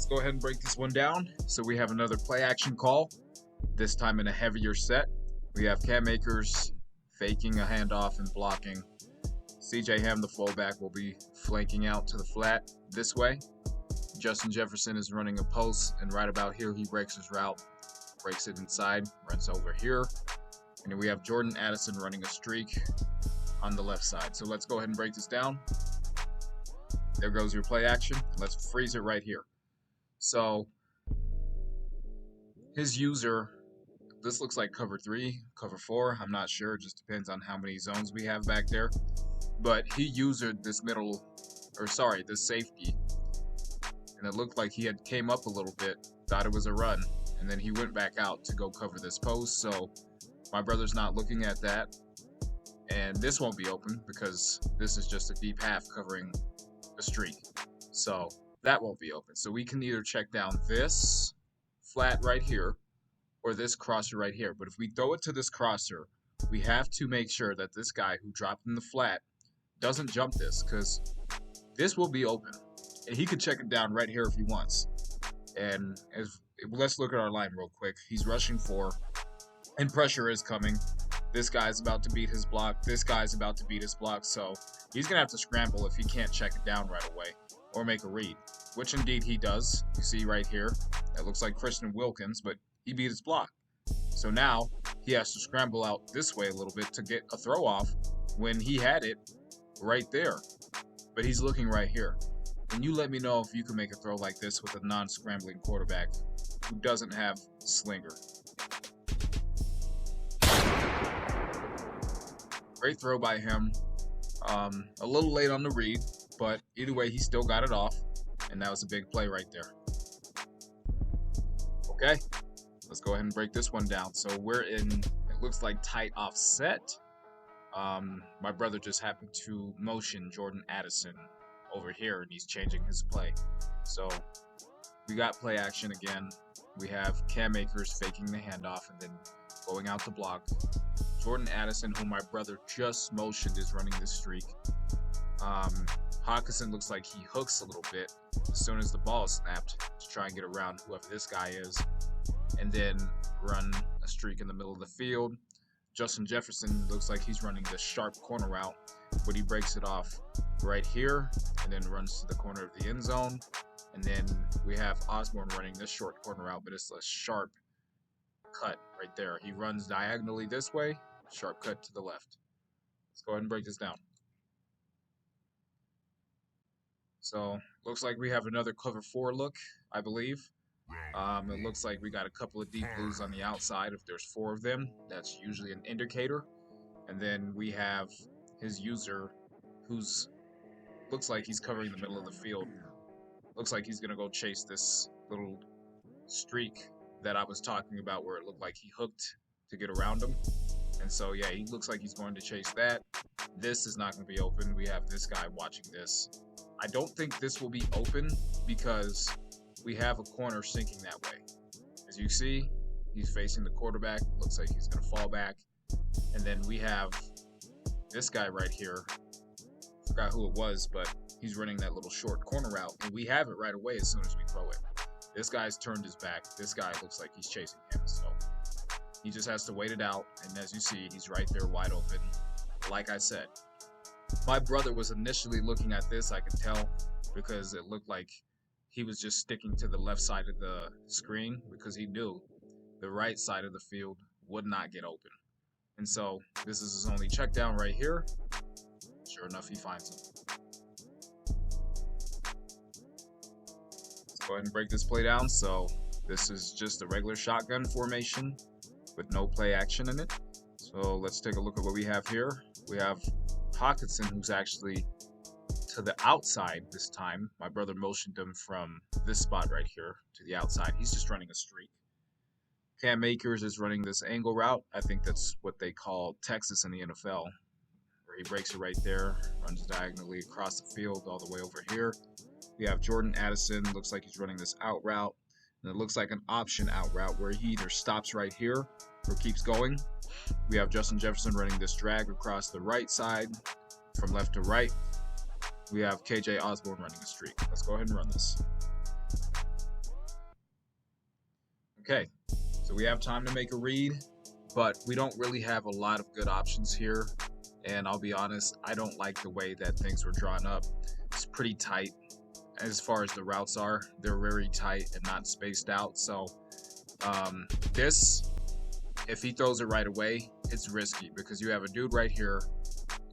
Let's go ahead and break this one down. So we have another play action call, this time in a heavier set. We have Cam Akers faking a handoff and blocking. CJ Ham, the fullback, will be flanking out to the flat this way. Justin Jefferson is running a post, and right about here he breaks his route, breaks it inside, runs over here. And then we have Jordan Addison running a streak on the left side. So let's go ahead and break this down. There goes your play action. Let's freeze it right here. So his user, this looks like cover 3, cover 4. I'm not sure. It just depends on how many zones we have back there. But he usered this this safety. And it looked like he had came up a little bit, thought it was a run. And then he went back out to go cover this post. So my brother's not looking at that. And this won't be open because this is just a deep half covering a streak. So that won't be open. So we can either check down this flat right here or this crosser right here. But if we throw it to this crosser, we have to make sure that this guy who dropped in the flat doesn't jump this, because this will be open. And he could check it down right here if he wants. And let's look at our line real quick. He's rushing 4, and pressure is coming. This guy's about to beat his block. This guy's about to beat his block. So he's going to have to scramble if he can't check it down right away or make a read, which indeed he does. You see right here, that looks like Christian Wilkins, but he beat his block. So now he has to scramble out this way a little bit to get a throw off when he had it right there. But he's looking right here. And you let me know if you can make a throw like this with a non-scrambling quarterback who doesn't have slinger. Great throw by him. A little late on the read, but either way, he still got it off, and that was a big play right there. Okay, let's go ahead and break this one down. So we're in, it looks like tight offset. My brother just happened to motion Jordan Addison over here, and he's changing his play. So we got play action again. We have Cam Akers faking the handoff and then going out to block. Jordan Addison, who my brother just motioned, is running this streak. Hawkinson looks like he hooks a little bit as soon as the ball is snapped to try and get around whoever this guy is, and then run a streak in the middle of the field. Justin Jefferson looks like he's running this sharp corner route, but he breaks it off right here and then runs to the corner of the end zone. And then we have Osborne running this short corner route, but it's a sharp cut right there. He runs diagonally this way, sharp cut to the left. Let's go ahead and break this down. So looks like we have another cover 4 look, I believe. It looks like we got a couple of deep blues on the outside. If there's 4 of them, that's usually an indicator. And then we have his user, who's looks like he's covering the middle of the field. Looks like he's gonna go chase this little streak that I was talking about, where it looked like he hooked to get around him. And so yeah, he looks like he's going to chase that. This is not going to be open. We have this guy watching this. I don't think this will be open because we have a corner sinking that way. As you see, he's facing the quarterback. Looks like he's going to fall back. And then we have this guy right here. Forgot who it was, but he's running that little short corner route. And we have it right away as soon as we throw it. This guy's turned his back. This guy looks like he's chasing him. So he just has to wait it out. And as you see, he's right there wide open. Like I said, my brother was initially looking at this, I could tell, because it looked like he was just sticking to the left side of the screen because he knew the right side of the field would not get open. And so this is his only check down right here. Sure enough, he finds him. Let's go ahead and break this play down. So this is just a regular shotgun formation with no play action in it. So let's take a look at what we have here. We have Hawkinson, who's actually to the outside this time. My brother motioned him from this spot right here to the outside. He's just running a streak. Cam Akers is running this angle route. I think that's what they call Texas in the NFL, where he breaks it right there, runs diagonally across the field all the way over here. We have Jordan Addison. Looks like he's running this out route. And it looks like an option out route where he either stops right here or keeps going. We have Justin Jefferson running this drag across the right side from left to right. We have KJ Osborne running a streak. Let's go ahead and run this. Okay, so we have time to make a read, but we don't really have a lot of good options here. And I'll be honest, I don't like the way that things were drawn up. It's pretty tight as far as the routes are. They're very tight and not spaced out. So this, if he throws it right away, it's risky because you have a dude right here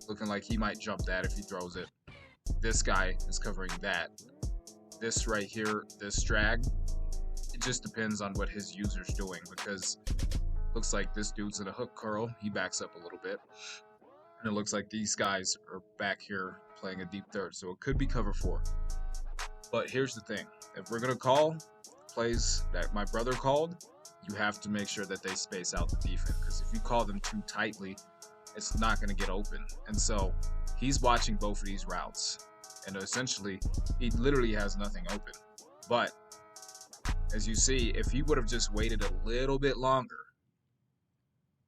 looking like he might jump that if he throws it. This guy is covering that. This right here, this drag, it just depends on what his user's doing because looks like this dude's in a hook curl. He backs up a little bit. And it looks like these guys are back here playing a deep third. So it could be cover four. But here's the thing. If we're going to call plays that my brother called, you have to make sure that they space out the defense. Because if you call them too tightly, it's not going to get open. And so he's watching both of these routes. And essentially, he literally has nothing open. But as you see, if he would have just waited a little bit longer,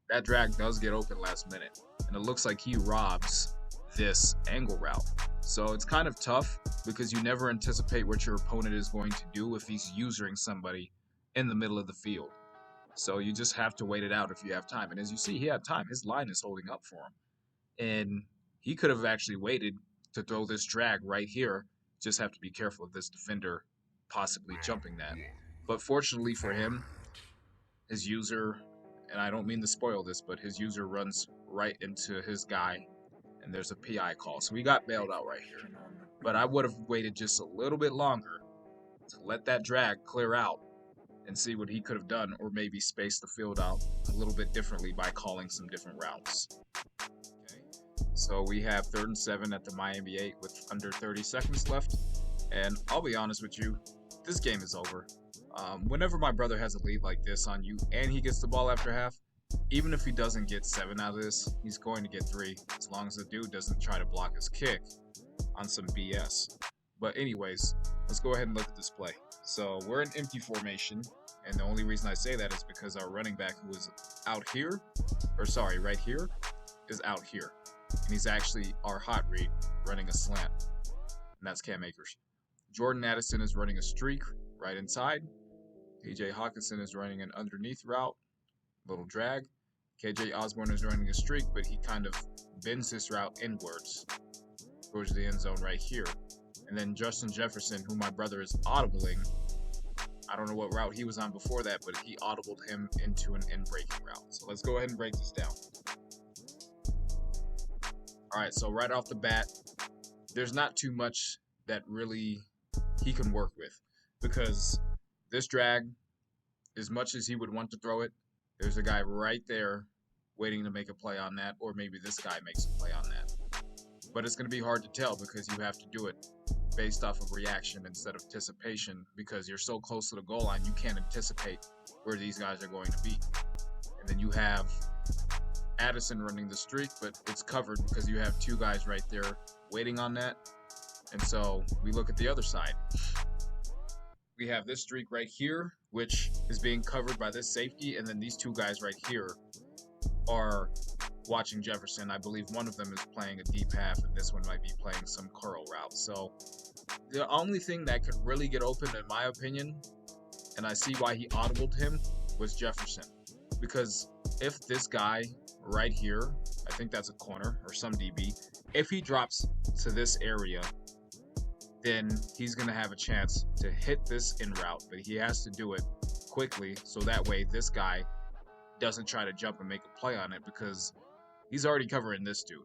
that drag does get open last minute. And it looks like he robs this angle route. So it's kind of tough because you never anticipate what your opponent is going to do if he's using somebody in the middle of the field. So you just have to wait it out if you have time. And as you see, he had time. His line is holding up for him. And he could have actually waited to throw this drag right here. Just have to be careful of this defender possibly jumping that. But fortunately for him, his user, and I don't mean to spoil this, but his user runs right into his guy, and there's a PI call. So we got bailed out right here. But I would have waited just a little bit longer to let that drag clear out and see what he could have done, or maybe space the field out a little bit differently by calling some different routes. Okay. So we have 3rd and 7 at the Miami 8 with under 30 seconds left. And I'll be honest with you, this game is over. Whenever my brother has a lead like this on you and he gets the ball after half, even if he doesn't get 7 out of this, he's going to get 3 as long as the dude doesn't try to block his kick on some BS. But anyways, let's go ahead and look at this play. So we're in empty formation, and the only reason I say that is because our running back who is out here, or sorry, right here, is out here. And he's actually our hot read running a slant, and that's Cam Akers. Jordan Addison is running a streak right inside. TJ Hawkinson is running an underneath route, little drag. KJ Osborne is running a streak, but he kind of bends this route inwards towards the end zone right here. And then Justin Jefferson, who my brother is audibling, I don't know what route he was on before that, but he audibled him into an in-breaking route. So let's go ahead and break this down. All right, so right off the bat, there's not too much that really he can work with because this drag, as much as he would want to throw it, there's a guy right there waiting to make a play on that, or maybe this guy makes a play on that. But it's going to be hard to tell because you have to do it based off of reaction instead of anticipation because you're so close to the goal line, you can't anticipate where these guys are going to be. And then you have Addison running the streak, but it's covered because you have 2 guys right there waiting on that. And so we look at the other side. We have this streak right here, which is being covered by this safety, and then these 2 guys right here are watching Jefferson. I believe one of them is playing a deep half, and this one might be playing some curl route. So the only thing that could really get open, in my opinion, and I see why he audibled him, was Jefferson. Because if this guy right here, I think that's a corner or some DB, if he drops to this area, then he's going to have a chance to hit this in route, but he has to do it quickly so that way this guy doesn't try to jump and make a play on it because he's already covering this dude.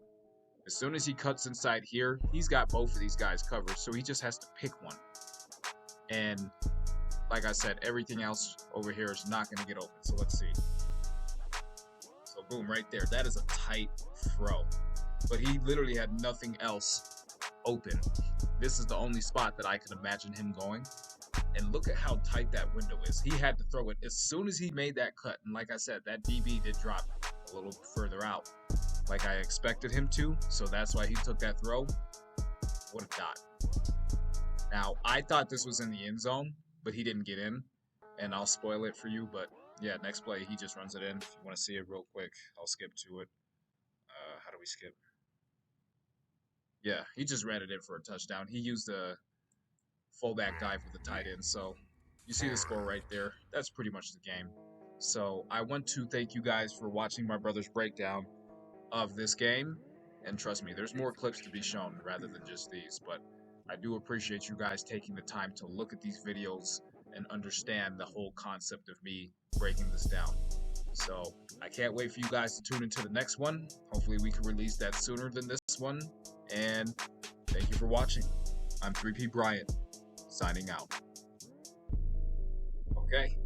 As soon as he cuts inside here, he's got both of these guys covered, so he just has to pick one. And like I said, everything else over here is not going to get open, so let's see. So boom, right there. That is a tight throw. But he literally had nothing else open. This is the only spot that I could imagine him going. And look at how tight that window is. He had to throw it as soon as he made that cut. And like I said, that DB did drop a little further out like I expected him to. So that's why he took that throw. What a dot. Now, I thought this was in the end zone, but he didn't get in. And I'll spoil it for you. But yeah, next play, he just runs it in. If you want to see it real quick, I'll skip to it. How do we skip? Yeah, he just ran it in for a touchdown. He used a fullback dive with the tight end. So You see the score right there. That's pretty much the game. So I want to thank you guys for watching my brother's breakdown of this game. And trust me, there's more clips to be shown rather than just these. But I do appreciate you guys taking the time to look at these videos and understand the whole concept of me breaking this down. So I can't wait for you guys to tune into the next one. Hopefully we can release that sooner than this one. And thank you for watching. I'm 3P Bryant, signing out. Okay,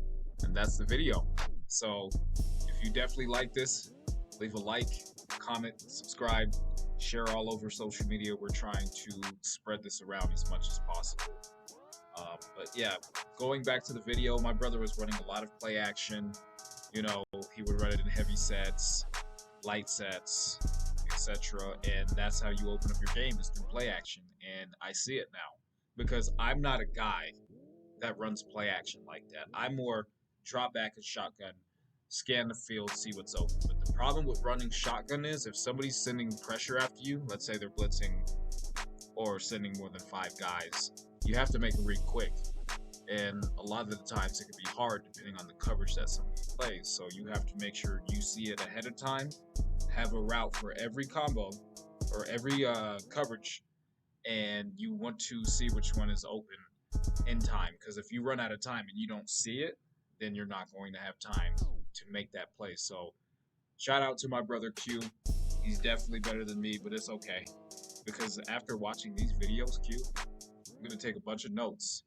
and that's the video. So if you definitely like this, leave a like, comment, subscribe, share all over social media. We're trying to spread this around as much as possible. But yeah, going back to the video, my brother was running a lot of play action. You know, he would run it in heavy sets, light sets, etc. And that's how you open up your game, is through play action. And I see it now because I'm not a guy that runs play action like that. I'm more drop back and shotgun, scan the field, see what's open. But the problem with running shotgun is if somebody's sending pressure after you, let's say they're blitzing or sending more than 5 guys, you have to make a read quick. And a lot of the times it can be hard depending on the coverage that somebody plays. So you have to make sure you see it ahead of time, have a route for every combo or every coverage, and you want to see which one is open in time. Because if you run out of time and you don't see it, then you're not going to have time to make that play. So shout out to my brother Q. He's definitely better than me, but it's okay. Because after watching these videos, Q, I'm going to take a bunch of notes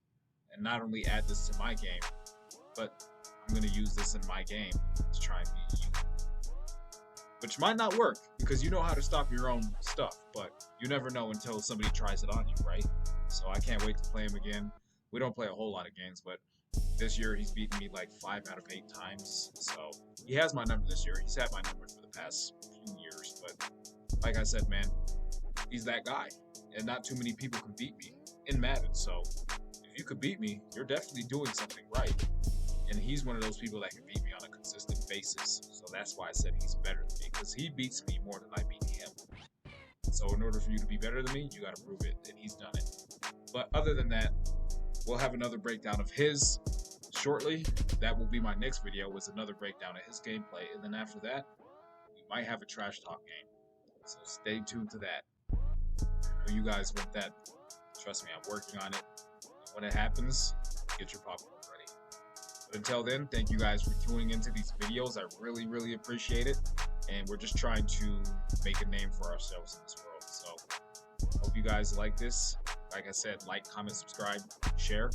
and not only add this to my game, but I'm going to use this in my game to try and beat you. Which might not work, because you know how to stop your own stuff, but you never know until somebody tries it on you, right? So I can't wait to play him again. We don't play a whole lot of games, but this year he's beaten me like 5 out of 8 times. So he has my number this year. He's had my number for the past few years, but like I said, man, he's that guy. And not too many people can beat me in Madden. So if you could beat me, you're definitely doing something right. And he's one of those people that can beat me on a consistent basis. So that's why I said he's better than me, because he beats me more than I beat him. So in order for you to be better than me, you got to prove it, and he's done it. But other than that, we'll have another breakdown of his shortly. That will be my next video, was another breakdown of his gameplay. And then after that, we might have a trash talk game. So stay tuned to that. I know you guys want that. Trust me, I'm working on it. And when it happens, get your popcorn ready. But until then, thank you guys for tuning into these videos. I really, really appreciate it. And we're just trying to make a name for ourselves in this world. So hope you guys like this. Like I said, like, comment, subscribe, share.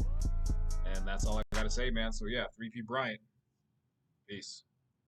And that's all I got to say, man. So yeah, 3P Bryant. Peace.